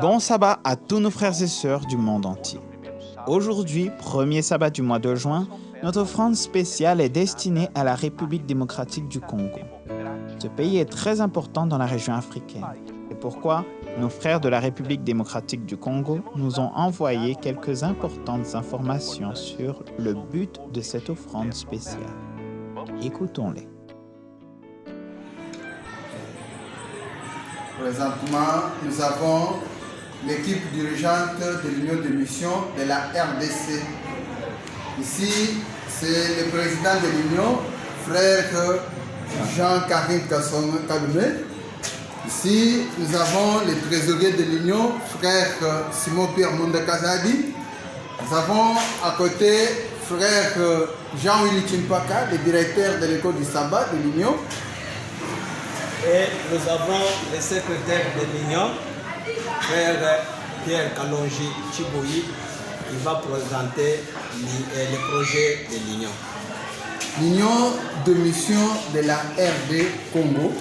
Bon sabbat à tous nos frères et sœurs du monde entier. Aujourd'hui, premier sabbat du mois de juin, notre offrande spéciale est destinée à la République démocratique du Congo. Ce pays est très important dans la région africaine. C'est pourquoi nos frères de la République démocratique du Congo nous ont envoyé quelques importantes informations sur le but de cette offrande spéciale. Écoutons-les. Présentement, nous avons l'équipe dirigeante de l'Union de mission de la RDC. Ici, c'est le président de l'Union, frère Jean-Karim Kalume. Ici, nous avons le trésorier de l'Union, frère Simon-Pierre Mundakazadi. Nous avons à côté frère Jean-Willy Chimpaka, le directeur de l'école du sabbat de l'Union. Et nous avons le secrétaire de l'Union, frère Pierre Kalonji Chiboui, qui va présenter le projet de l'Union. L'Union de mission de la RD Congo,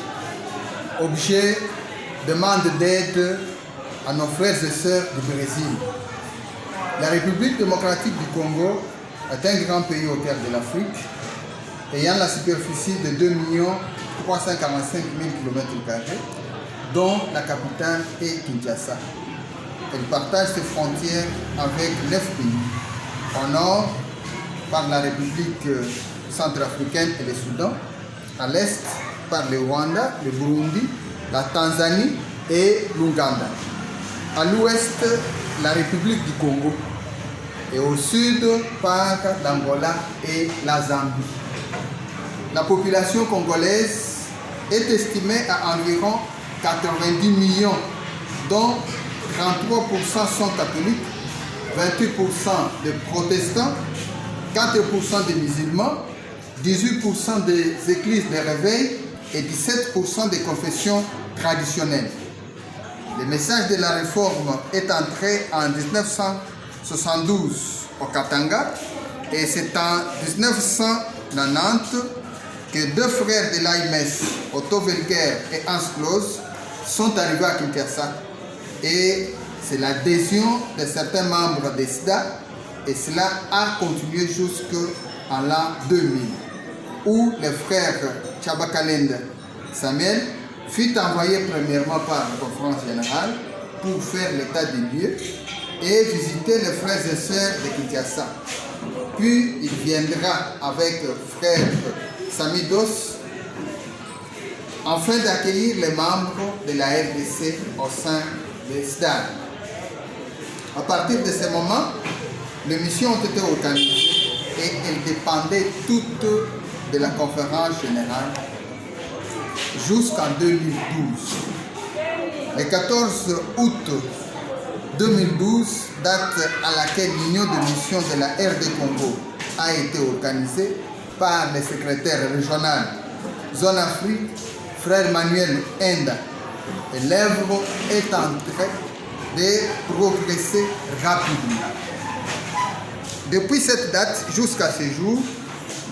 objet demande d'aide à nos frères et sœurs du Brésil. La République démocratique du Congo est un grand pays au cœur de l'Afrique, ayant la superficie de 2 345 000 km², dont la capitale est Kinshasa. Elle partage ses frontières avec 9 pays. Au nord, par la République centrafricaine et le Soudan. À l'est, par le Rwanda, le Burundi, la Tanzanie et l'Ouganda. À l'ouest, la République du Congo. Et au sud, par l'Angola et la Zambie. La population congolaise est estimée à environ 90 millions, dont 33% sont catholiques, 28% de protestants, 4% des musulmans, 18% des églises de réveil et 17% des confessions traditionnelles. Le message de la réforme est entré en 1972 au Katanga et c'est en 1990 que deux frères de l'AMS, Otto Welker et Hans Claus, sont arrivés à Kinshasa. Et c'est l'adhésion de certains membres des SIDA, et cela a continué jusqu'en l'an 2000, où le frère Tchabakalende Samuel fut envoyé premièrement par la conférence générale pour faire l'état des lieux et visiter les frères et sœurs de Kinshasa. Puis il viendra avec frère Samidos afin d'accueillir les membres de la RDC au sein des SIDA. À partir de ce moment, les missions ont été organisées et elles dépendaient toutes de la conférence générale jusqu'en 2012. Le 14 août 2012, date à laquelle l'Union de mission de la RD Congo a été organisée par le secrétaire régional Zone Afrique, frère Manuel Enda. Et l'œuvre est en train de progresser rapidement. Depuis cette date jusqu'à ce jour,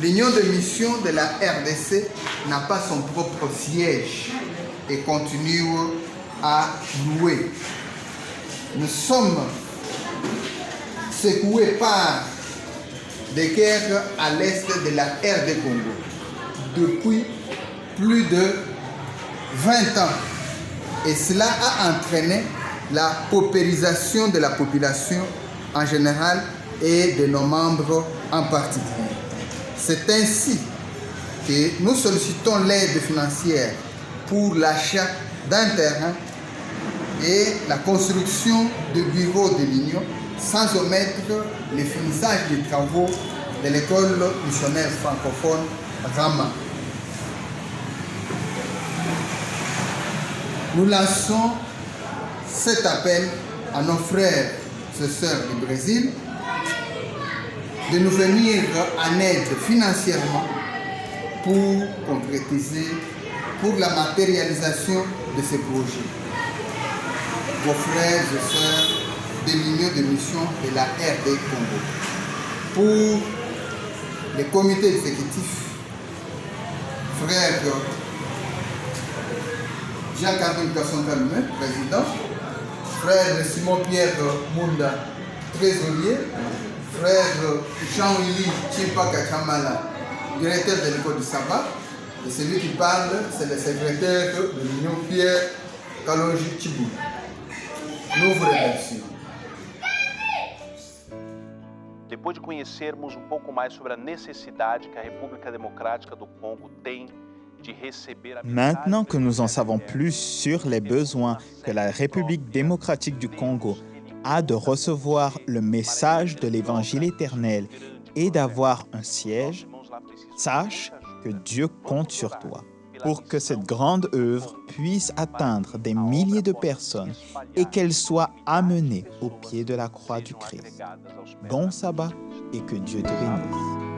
l'Union de mission de la RDC n'a pas son propre siège et continue à louer. Nous sommes secoués par des guerres à l'est de la RD Congo depuis plus de 20 ans. Et cela a entraîné la paupérisation de la population en général et de nos membres en particulier. C'est ainsi que nous sollicitons l'aide financière pour l'achat d'un terrain et la construction de bureaux de l'Union, sans omettre le finissage des travaux de l'école missionnaire francophone Rama. Nous lançons cet appel à nos frères et sœurs du Brésil de nous venir en aide financièrement pour concrétiser, pour la matérialisation de ces projets. Vos frères et sœurs de l'Union de mission de la RD Congo. Pour le comité exécutif, frère Jean-Karim Kalume, président, frère Simon-Pierre Munda, trésorier, frère Jean-Willy Chimpaka Kamala, directeur de l'école du sabbat, et celui qui parle, c'est le secrétaire de l'Union Pierre Kalonji Tchiboui. Nous vous remercions. Depois de conhecermos pouco mais sobre a necessidade que a República Democrática do Congo tem de receber a Maintenant que nous en savons plus sur les besoins que la République démocratique du Congo a de recevoir le message de l'Évangile éternel et d'avoir un siège, sache que Dieu compte sur toi pour que cette grande œuvre puisse atteindre des milliers de personnes et qu'elle soit amenée au pied de la croix du Christ. Bon sabbat et que Dieu te bénisse.